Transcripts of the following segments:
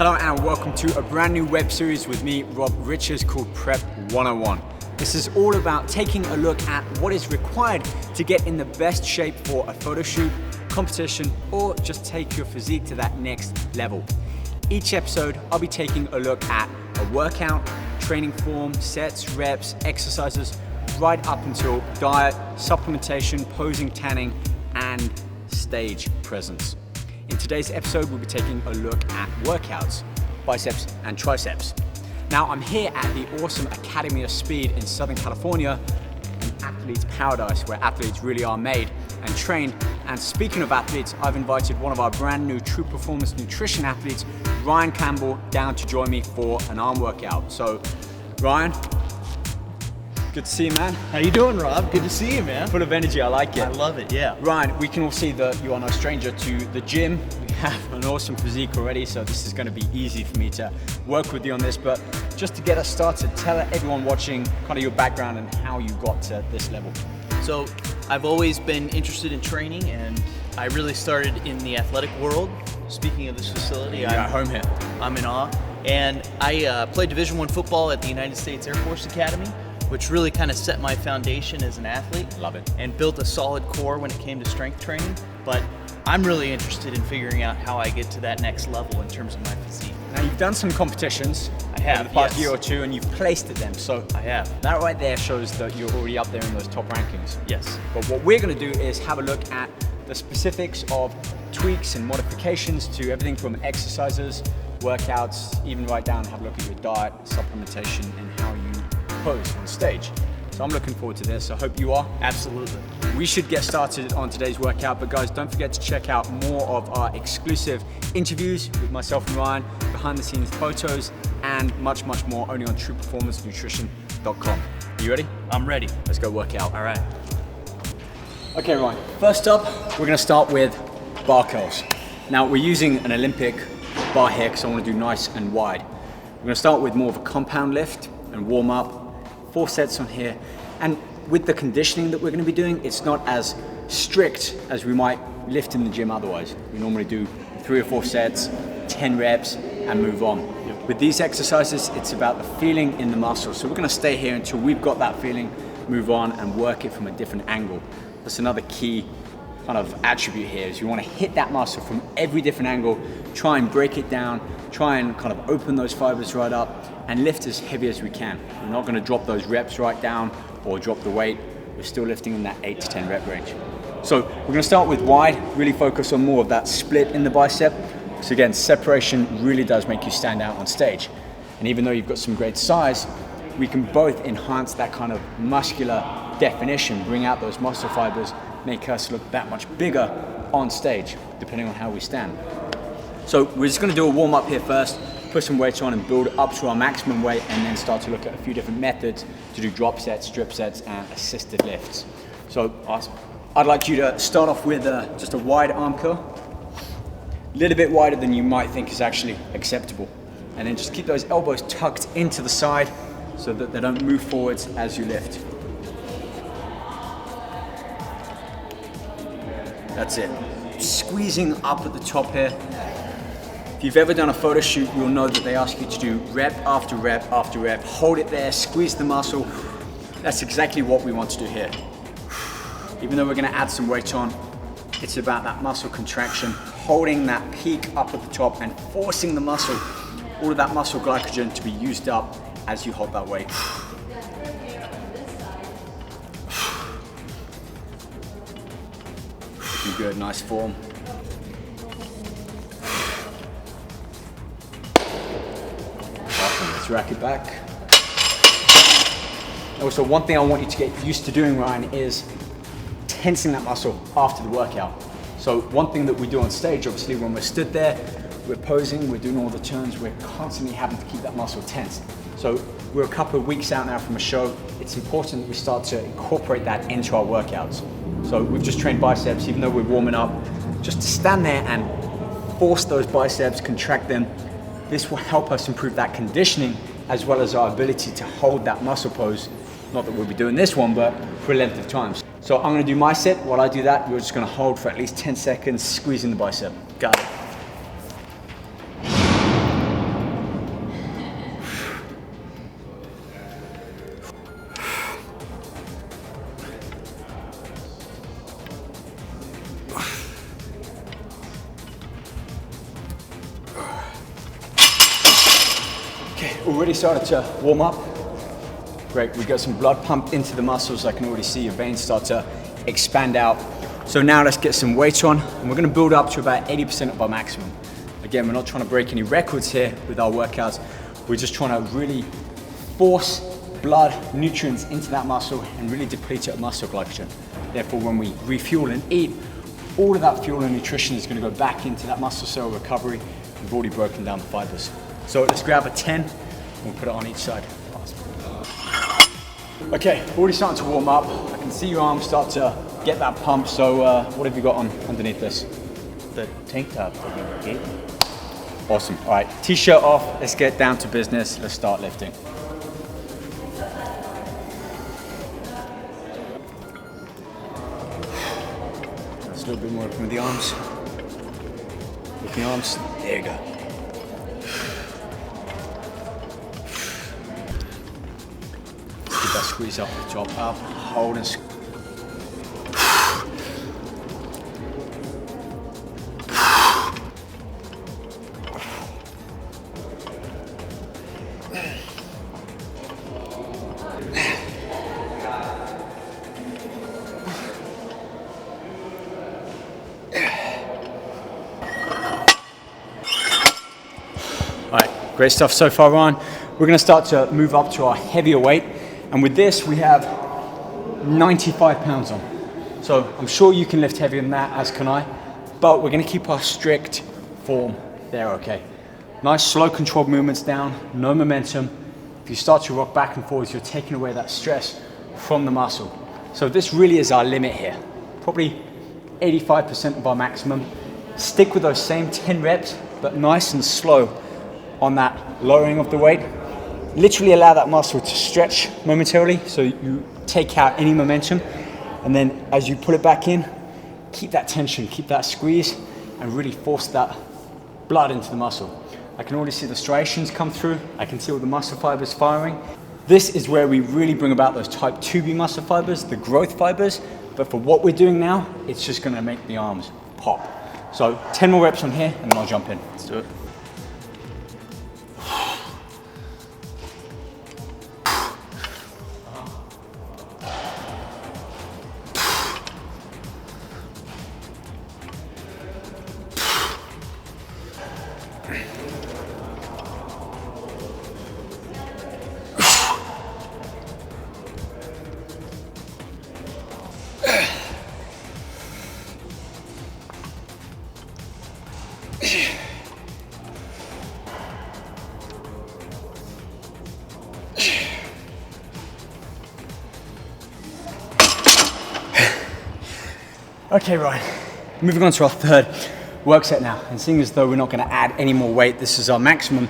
Hello and welcome to a brand new web series with me, Rob Richards, called PREP101. This is all about taking a look at what is required to get in the best shape for a photo shoot, competition, or just take your physique to that next level. Each episode, I'll be taking a look at a workout, training form, sets, reps, exercises, right up until diet, supplementation, posing, tanning, and stage presence. In today's episode, we'll be taking a look at workouts, biceps and triceps. Now, I'm here at the awesome Academy of Speed in Southern California, an athlete's paradise where athletes really are made and trained. And speaking of athletes, I've invited one of our brand new True Performance Nutrition athletes, Ryan Campbell, down to join me for an arm workout. So, Ryan, good to see you, man. How you doing, Rob? Good to see you, man. Full of energy, I like it. I love it, yeah. Ryan, we can all see that you are no stranger to the gym. We have an awesome physique already, so this is going to be easy for me to work with you on this. But just to get us started, tell everyone watching kind of your background and how you got to this level. So I've always been interested in training, and I really started in the athletic world. Speaking of this facility, I'm at home here. I'm in awe. And I played Division I football at the United States Air Force Academy, which really kind of set my foundation as an athlete. Love it. And built a solid core when it came to strength training. But I'm really interested in figuring out how I get to that next level in terms of my physique. Now, you've done some competitions I have, over the past yes. year or two, and you've placed at them. So I have. that right there shows that you're already up there in those top rankings. Yes. But what we're going to do is have a look at the specifics of tweaks and modifications to everything from exercises, workouts, even right down, have a look at your diet, supplementation, and how you pose on stage. So I'm looking forward to this. I hope you are. Absolutely. We should get started on today's workout, but guys, don't forget to check out more of our exclusive interviews with myself and Ryan, behind the scenes photos, and much, much more only on trueperformancenutrition.com. Are you ready? I'm ready. Let's go work out. All right. Okay, Ryan, first up, we're gonna start with bar curls. Now, we're using an Olympic bar here because I wanna do nice and wide. We're gonna start with more of a compound lift and warm up, 4 sets on here. And with the conditioning that we're gonna be doing, it's not as strict as we might lift in the gym otherwise. We normally do 3 or 4 sets, 10 reps, and move on. Yep. With these exercises, it's about the feeling in the muscle. So we're gonna stay here until we've got that feeling, move on and work it from a different angle. That's another key kind of attribute here, is you wanna hit that muscle from every different angle, try and break it down, try and kind of open those fibers right up, and lift as heavy as we can. We're not gonna drop those reps right down or drop the weight. We're still lifting in that 8 to 10 rep range. So we're gonna start with wide, really focus on more of that split in the bicep. So again, separation really does make you stand out on stage. And even though you've got some great size, we can both enhance that kind of muscular definition, bring out those muscle fibers, make us look that much bigger on stage, depending on how we stand. So we're just gonna do a warm up here first, put some weights on and build up to our maximum weight, and then start to look at a few different methods to do drop sets, strip sets, and assisted lifts. So awesome. I'd like you to start off with just a wide arm curl, a little bit wider than you might think is actually acceptable. And then just keep those elbows tucked into the side so that they don't move forwards as you lift. That's it. Squeezing up at the top here. If you've ever done a photo shoot, you'll know that they ask you to do rep after rep after rep. Hold it there, squeeze the muscle. That's exactly what we want to do here. Even though we're gonna add some weight on, it's about that muscle contraction, holding that peak up at the top and forcing the muscle, all of that muscle glycogen to be used up as you hold that weight. Looking good, nice form. Awesome, let's rack it back. Also, one thing I want you to get used to doing, Ryan, is tensing that muscle after the workout. So one thing that we do on stage, obviously, when we're stood there, we're posing, we're doing all the turns, we're constantly having to keep that muscle tense. So we're a couple of weeks out now from a show. It's important that we start to incorporate that into our workouts. So we've just trained biceps, even though we're warming up, just to stand there and force those biceps, contract them. This will help us improve that conditioning as well as our ability to hold that muscle pose. Not that we'll be doing this one, but for a length of time. So I'm gonna do my set. While I do that, you're just gonna hold for at least 10 seconds, squeezing the bicep. Got it. already started to warm up. Great, we got some blood pumped into the muscles. I can already see your veins start to expand out. So now let's get some weight on, and we're gonna build up to about 80% of our maximum. Again, we're not trying to break any records here with our workouts. We're just trying to really force blood, nutrients into that muscle and really deplete it of muscle glycogen. Therefore, when we refuel and eat, all of that fuel and nutrition is gonna go back into that muscle cell recovery. We've already broken down the fibers. So let's grab a 10, and we'll put it on each side. Okay, already starting to warm up. I can see your arms start to get that pump. So what have you got on underneath this? The tank top that you gave me. Awesome. All right, t-shirt off. Let's get down to business. Let's start lifting. Just a little bit more open with the arms. With the arms. There you go. Get that squeeze up the top, up, hold and squeeze. All right, great stuff so far, Ryan. We're gonna start to move up to our heavier weight. And with this, we have 95 pounds on. So I'm sure you can lift heavier than that, as can I, but we're gonna keep our strict form there, okay? Nice, slow, controlled movements down, no momentum. If you start to rock back and forwards, you're taking away that stress from the muscle. So this really is our limit here. Probably 85% of our maximum. Stick with those same 10 reps, but nice and slow on that lowering of the weight. Literally allow that muscle to stretch momentarily so you take out any momentum, and then as you put it back in, keep that tension, keep that squeeze, and really force that blood into the muscle. I can already see the striations come through. I can see all the muscle fibers firing. This is where we really bring about those type 2B muscle fibers, the growth fibers, but for what we're doing now, it's just gonna make the arms pop. So 10 more reps on here, and then I'll jump in. Let's do it. Okay, Ryan, moving on to our third work set now. And seeing as though we're not gonna add any more weight, this is our maximum,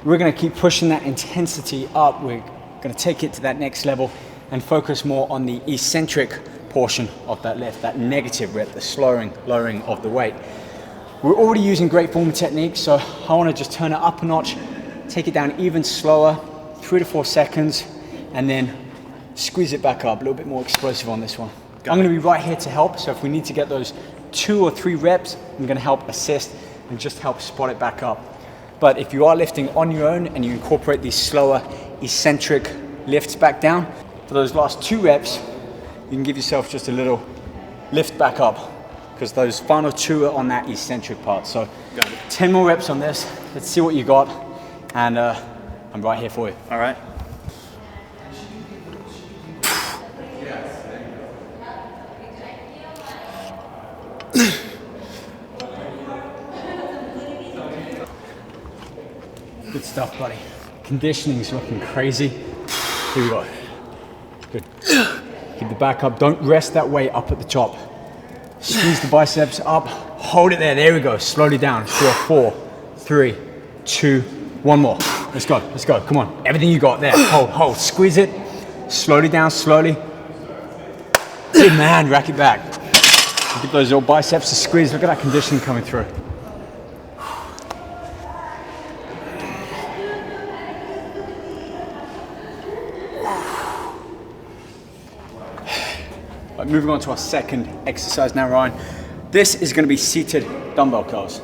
we're gonna keep pushing that intensity up. We're gonna take it to that next level and focus more on the eccentric portion of that lift, that negative rep, the lowering of the weight. We're already using great form techniques, so I wanna just turn it up a notch, take it down even slower, 3 to 4 seconds, and then squeeze it back up, a little bit more explosive on this one. I'm gonna be right here to help, so if we need to get those 2 or 3 reps, I'm gonna help assist and just help spot it back up. But if you are lifting on your own and you incorporate these slower, eccentric lifts back down, for those last 2 reps, you can give yourself just a little lift back up, because those final 2 are on that eccentric part. So 10 more reps on this. Let's see what you got, and I'm right here for you. All right. Good stuff, buddy. Conditioning's looking crazy. Here we go. Good. Keep the back up. Don't rest that weight up at the top. Squeeze the biceps up. Hold it there. There we go. Slowly down. 4, 3, 2, 1 more. Let's go. Let's go. Come on. Everything you got there. Hold. Squeeze it. Slowly down. Slowly. Good man. Rack it back. Get those little biceps to squeeze. Look at that conditioning coming through. Right, moving on to our second exercise now, Ryan. This is going to be seated dumbbell curls.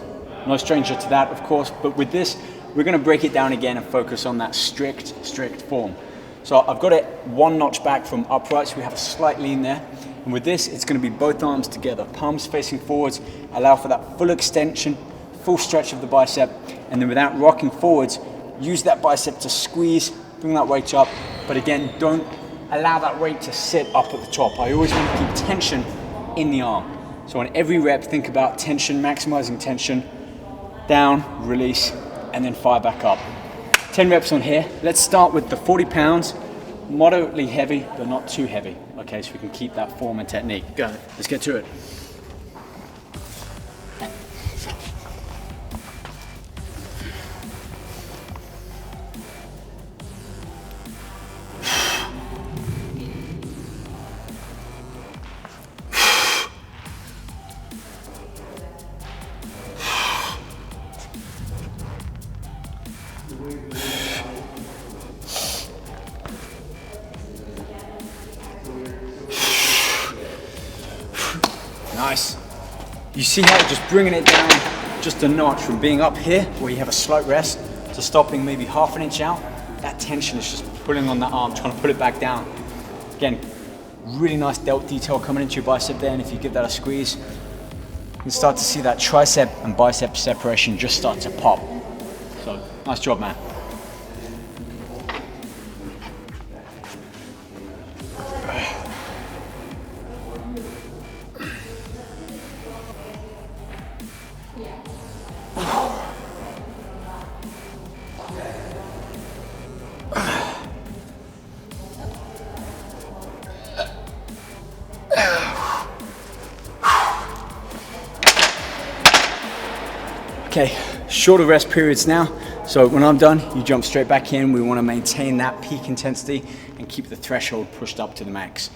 No stranger to that, of course, but with this, we're gonna break it down again and focus on that strict form. So I've got it one notch back from upright, so we have a slight lean there. And with this, it's gonna be both arms together, palms facing forwards, allow for that full extension, full stretch of the bicep, and then without rocking forwards, use that bicep to squeeze, bring that weight up, but again, don't allow that weight to sit up at the top. I always want to keep tension in the arm. So on every rep, think about tension, maximizing tension, down, release, and then fire back up. 10 reps on here. Let's start with the 40 pounds, moderately heavy, but not too heavy. Okay, so we can keep that form and technique. Got it. Let's get to it. Nice. You see how just bringing it down just a notch from being up here where you have a slight rest to stopping maybe half an inch out. That tension is just pulling on that arm, trying to pull it back down. Again, really nice delt detail coming into your bicep there, and if you give that a squeeze, you can start to see that tricep and bicep separation just start to pop. So, nice job, man. Okay, shorter rest periods now. So when I'm done, you jump straight back in. We want to maintain that peak intensity and keep the threshold pushed up to the max.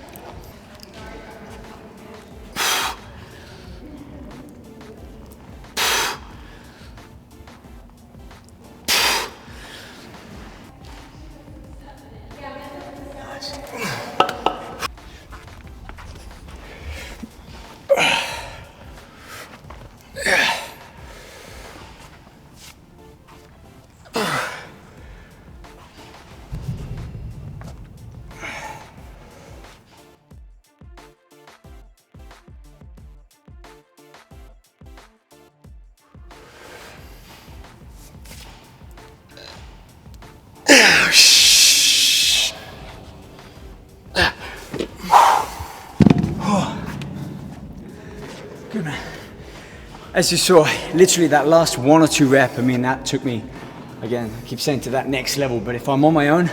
Good, man. As you saw, literally that last 1 or 2 rep, I mean, that took me, again, I keep saying to that next level, but if I'm on my own,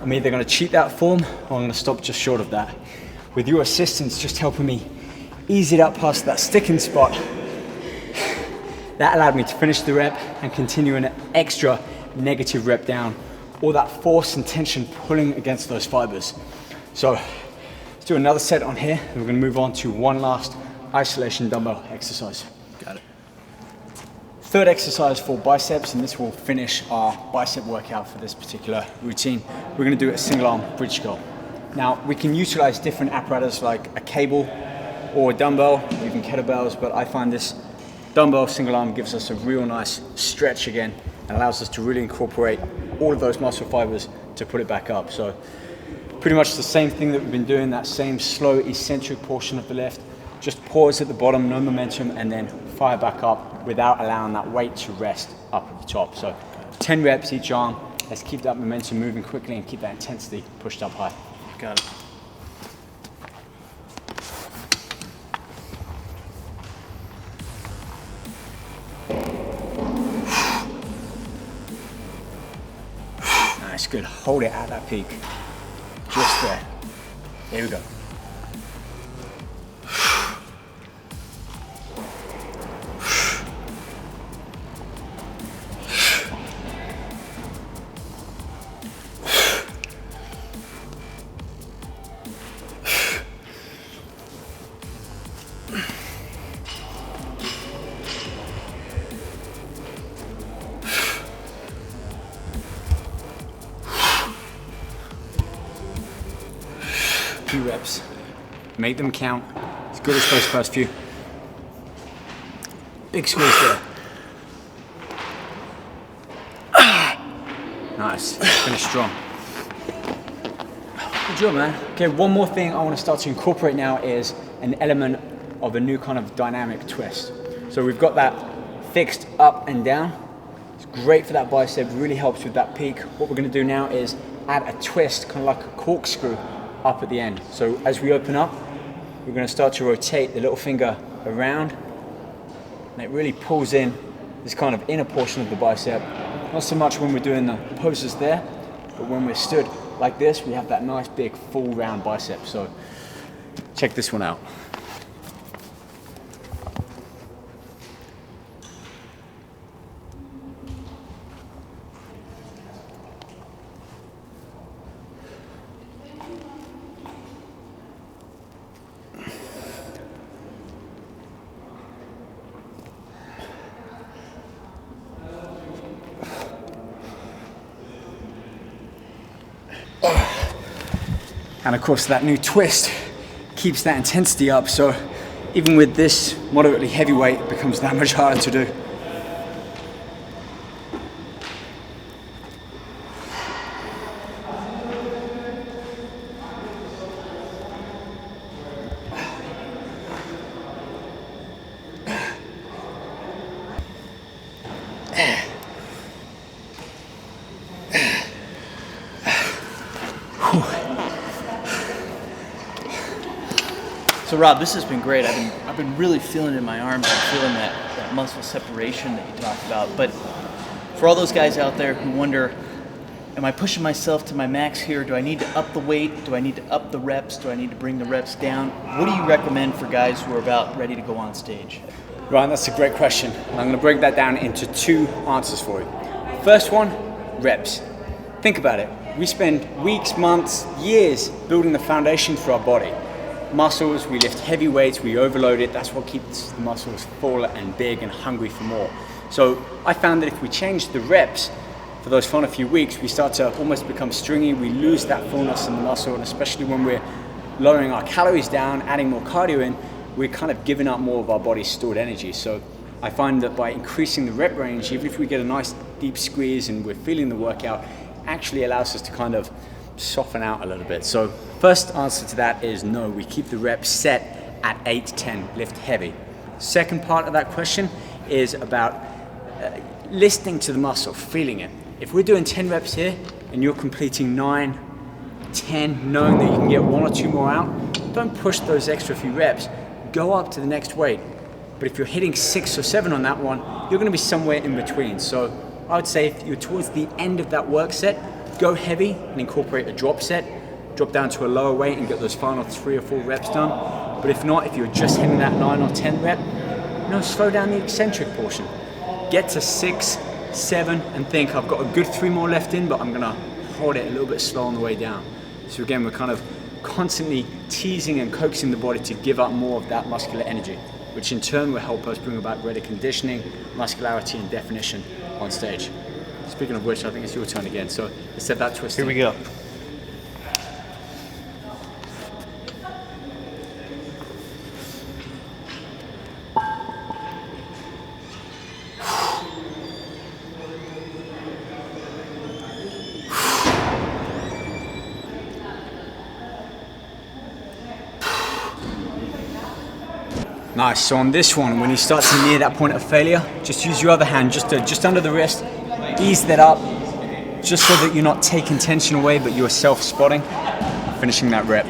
I'm either gonna cheat that form or I'm gonna stop just short of that. With your assistance just helping me ease it up past that sticking spot, that allowed me to finish the rep and continue an extra negative rep down, all that force and tension pulling against those fibers. So let's do another set on here, and we're gonna move on to one last isolation dumbbell exercise. Got it. Third exercise for biceps, and this will finish our bicep workout for this particular routine. We're gonna do a single arm bridge curl. Now, we can utilize different apparatus like a cable or a dumbbell, even kettlebells, but I find this dumbbell single arm gives us a real nice stretch again and allows us to really incorporate all of those muscle fibers to put it back up. So pretty much the same thing that we've been doing, that same slow eccentric portion of the lift. Just pause at the bottom, no momentum, and then fire back up without allowing that weight to rest up at the top. So 10 reps each arm. Let's keep that momentum moving quickly and keep that intensity pushed up high. Got it. Nice, good. Hold it at that peak. Just there. There we go. Few reps, make them count, as good as those first few. Big squeeze there. Nice, finish strong. Good job, man. Okay, one more thing I want to start to incorporate now is an element of a new kind of dynamic twist. So we've got that fixed up and down. It's great for that bicep, really helps with that peak. What we're going to do now is add a twist, kind of like a corkscrew up at the end. So as we open up, we're going to start to rotate the little finger around, and it really pulls in this kind of inner portion of the bicep. Not so much when we're doing the poses there, but when we're stood like this, we have that nice big full round bicep. So check this one out. And of course that new twist keeps that intensity up, so even with this moderately heavy weight, it becomes that much harder to do. So Rob, this has been great. I've been really feeling it in my arms. I'm feeling that muscle separation that you talked about. But for all those guys out there who wonder, am I pushing myself to my max here? Do I need to up the weight? Do I need to up the reps? Do I need to bring the reps down? What do you recommend for guys who are about ready to go on stage? Ryan, that's a great question. I'm going to break that down into two answers for you. First one, reps. Think about it. We spend weeks, months, years building the foundation for our body. Muscles, we lift heavy weights, we overload it. That's what keeps the muscles full and big and hungry for more. So I found that if we change the reps for those final few weeks, we start to almost become stringy. We lose that fullness in the muscle, and especially when we're lowering our calories down, adding more cardio in, we're kind of giving up more of our body's stored energy. So I find that by increasing the rep range, even if we get a nice deep squeeze and we're feeling the workout, actually allows us to kind of soften out a little bit. So first answer to that is no, we keep the reps set at 8 to 10, lift heavy. Second part of that question is about listening to the muscle, feeling it. If we're doing 10 reps here and you're completing 9, 10, knowing that you can get 1 or 2 more out, don't push those extra few reps, go up to the next weight. But if you're hitting 6 or 7 on that one, you're gonna be somewhere in between. So I would say if you're towards the end of that work set, go heavy and incorporate a drop set, drop down to a lower weight and get those final 3 or 4 reps done. But if not, if you're just hitting that 9 or 10 rep, slow down the eccentric portion. Get to 6, 7 and think, I've got a good 3 more left in, but I'm gonna hold it a little bit slow on the way down. So again, we're kind of constantly teasing and coaxing the body to give up more of that muscular energy, which in turn will help us bring about greater conditioning, muscularity and definition on stage. Speaking of which, I think it's your turn again. So let's set that twist. Here we go. Nice. So on this one, when you start to near that point of failure, just use your other hand just under the wrist, ease that up, just so that you're not taking tension away, but you're self-spotting, finishing that rep.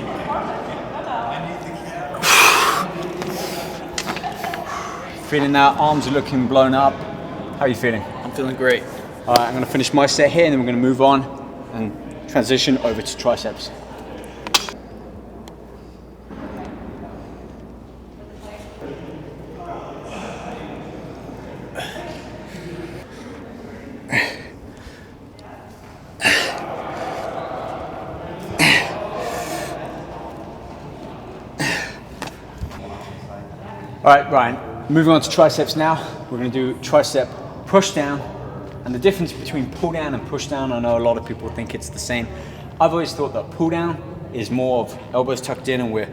Feeling that, arms are looking blown up. How are you feeling? I'm feeling great. All right, I'm gonna finish my set here and then we're gonna move on and transition over to triceps. All right, Ryan, moving on to triceps now. We're gonna do tricep push down. And the difference between pull down and push down, I know a lot of people think it's the same. I've always thought that pull down is more of elbows tucked in and we're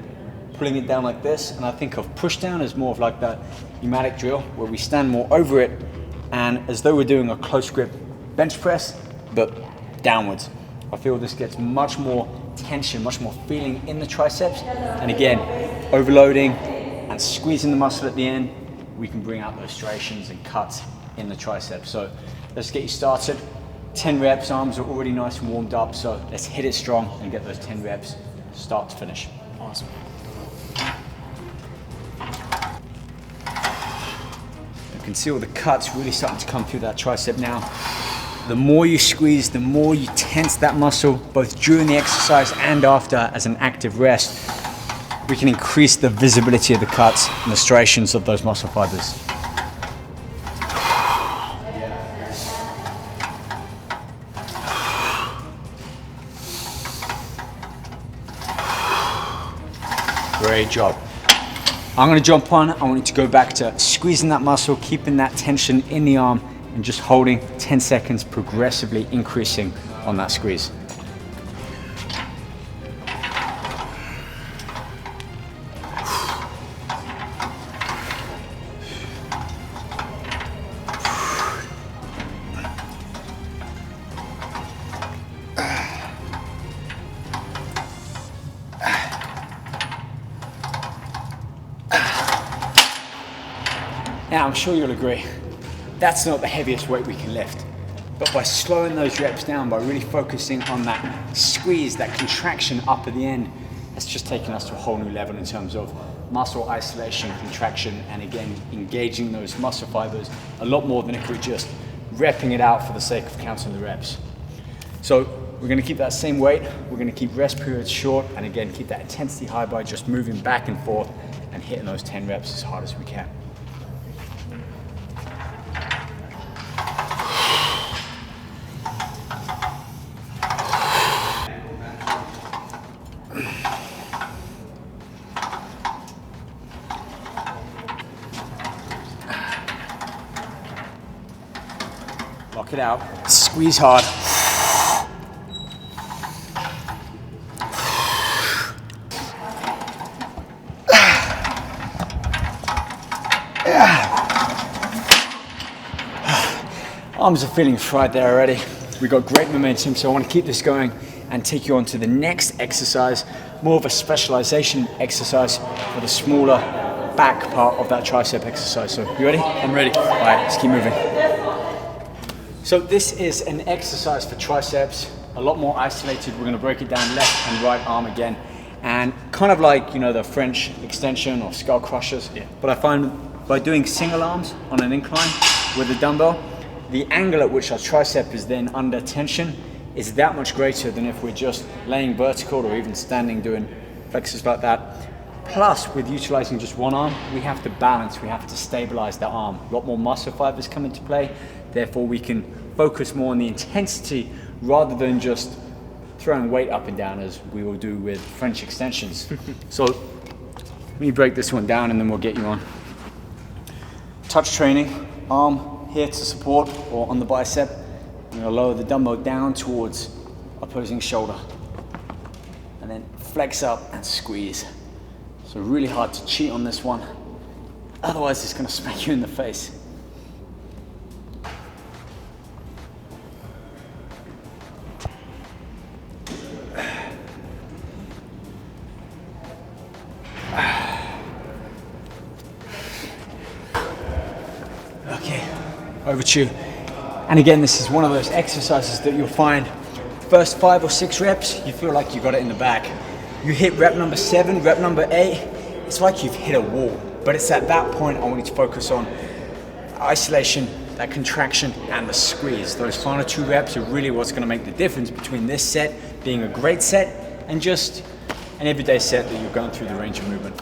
pulling it down like this. And I think of push down as more of like that pneumatic drill where we stand more over it and as though we're doing a close grip bench press, but downwards. I feel this gets much more tension, much more feeling in the triceps. And again, overloading and squeezing the muscle at the end, we can bring out those striations and cuts in the triceps. So let's get you started. 10 reps, arms are already nice and warmed up, so let's hit it strong and get those 10 reps start to finish. Awesome. You can see all the cuts really starting to come through that tricep now. The more you squeeze, the more you tense that muscle, both during the exercise and after as an active rest. We can increase the visibility of the cuts and the striations of those muscle fibers. Great job. I'm going to jump on. I want you to go back to squeezing that muscle, keeping that tension in the arm, and just holding 10 seconds, progressively increasing on that squeeze. Now, I'm sure you'll agree, that's not the heaviest weight we can lift. But by slowing those reps down, by really focusing on that squeeze, that contraction up at the end, that's just taken us to a whole new level in terms of muscle isolation, contraction, and again, engaging those muscle fibers a lot more than if we're just repping it out for the sake of counting the reps. So we're gonna keep that same weight, we're gonna keep rest periods short, and again, keep that intensity high by just moving back and forth and hitting those 10 reps as hard as we can. Lock it out, squeeze hard. Arms are feeling fried there already. We've got great momentum, so I want to keep this going and take you on to the next exercise, more of a specialization exercise for the smaller back part of that tricep exercise. So you ready? I'm ready. All right, let's keep moving. So this is an exercise for triceps, a lot more isolated. We're gonna break it down left and right arm again. And kind of like, you know, the French extension or skull crushers. Yeah. But I find by doing single arms on an incline with a dumbbell, the angle at which our tricep is then under tension is that much greater than if we're just laying vertical or even standing doing flexors like that. Plus, with utilizing just one arm, we have to balance, we have to stabilize the arm. A lot more muscle fibers come into play. Therefore, we can focus more on the intensity rather than just throwing weight up and down as we will do with French extensions. So let me break this one down and then we'll get you on. Touch training, arm here to support or on the bicep. I'm gonna lower the dumbbell down towards opposing shoulder. And then flex up and squeeze. So really hard to cheat on this one. Otherwise it's gonna smack you in the face. Okay, over to you. And again, this is one of those exercises that you'll find first 5 or 6 reps, you feel like you got it in the bag. You hit rep number 7, rep number 8, it's like you've hit a wall. But it's at that point I want you to focus on isolation, that contraction, and the squeeze. Those final 2 reps are really what's gonna make the difference between this set being a great set and just an everyday set that you're going through the range of movement.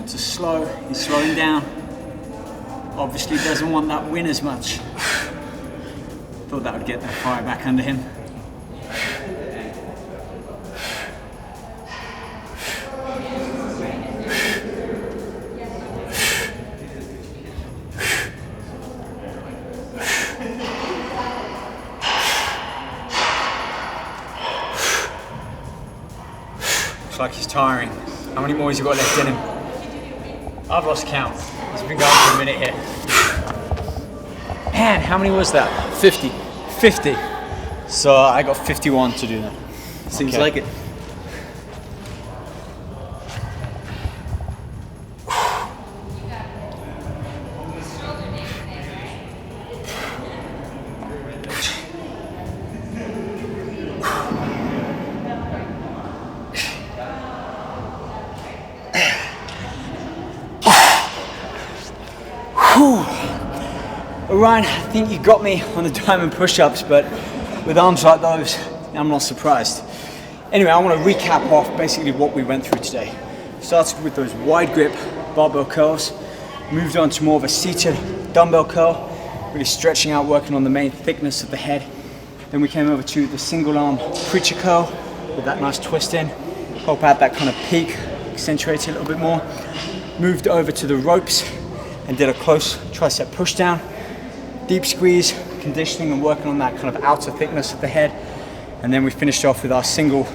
to slow. He's slowing down. Obviously doesn't want that win as much. Thought that would get that fire back under him. Looks like he's tiring. How many more has he got left in him? I've lost count. He's been going for a minute here. Man, how many was that? 50. 50. So I got 51 to do that. Seems like it. Ryan, I think you got me on the diamond push-ups, but with arms like those, I'm not surprised. Anyway, I want to recap off basically what we went through today. Started with those wide grip barbell curls, moved on to more of a seated dumbbell curl, really stretching out, working on the main thickness of the head. Then we came over to the single arm preacher curl with that nice twist in, help add that kind of peak, accentuate it a little bit more. Moved over to the ropes and did a close tricep push down. Deep squeeze, conditioning and working on that kind of outer thickness of the head. And then we finished off with our single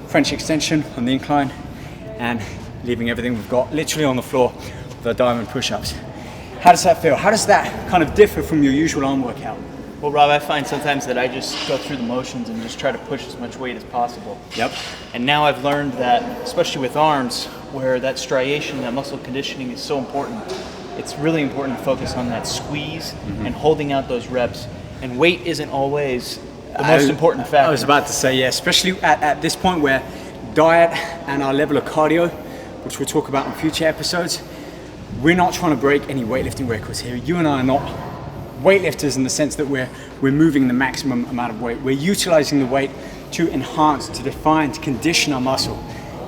French extension on the incline and leaving everything we've got literally on the floor with our diamond push-ups. How does that feel? How does that kind of differ from your usual arm workout? Well, Rob, I find sometimes that I just go through the motions and just try to push as much weight as possible. Yep. And now I've learned that, especially with arms, where that striation, that muscle conditioning is so important, it's really important to focus on that squeeze and holding out those reps. And weight isn't always the most important factor. I was about to say, yeah, especially at this point where diet and our level of cardio, which we'll talk about in future episodes, we're not trying to break any weightlifting records here. You and I are not weightlifters in the sense that we're moving the maximum amount of weight. We're utilizing the weight to enhance, to define, to condition our muscle.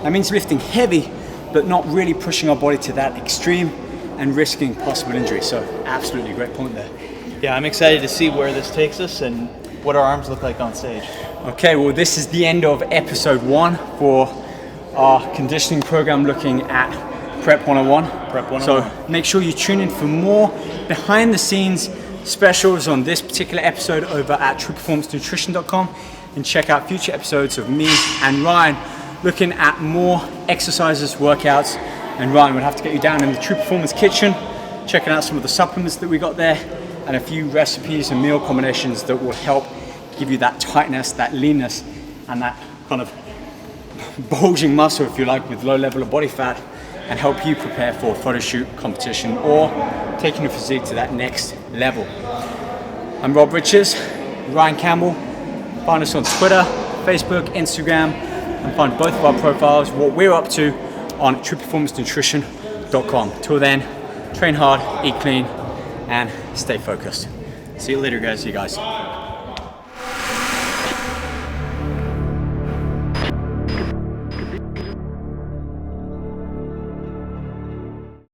That means lifting heavy, but not really pushing our body to that extreme and risking possible injury. So absolutely great point there. Yeah, I'm excited to see where this takes us and what our arms look like on stage. Okay, well this is the end of episode 1 for our conditioning program looking at PREP101. PREP101. So make sure you tune in for more behind the scenes specials on this particular episode over at trueperformancenutrition.com and check out future episodes of me and Ryan looking at more exercises, workouts. And Ryan, we'll have to get you down in the True Performance kitchen, checking out some of the supplements that we got there and a few recipes and meal combinations that will help give you that tightness, that leanness, and that kind of bulging muscle, if you like, with low level of body fat, and help you prepare for photo shoot, competition, or taking your physique to that next level. I'm Rob Riches, Ryan Campbell. Find us on Twitter, Facebook, Instagram, and find both of our profiles, what we're up to, on trueperformancenutrition.com. Till then, train hard, eat clean, and stay focused. See you later, guys. See you guys.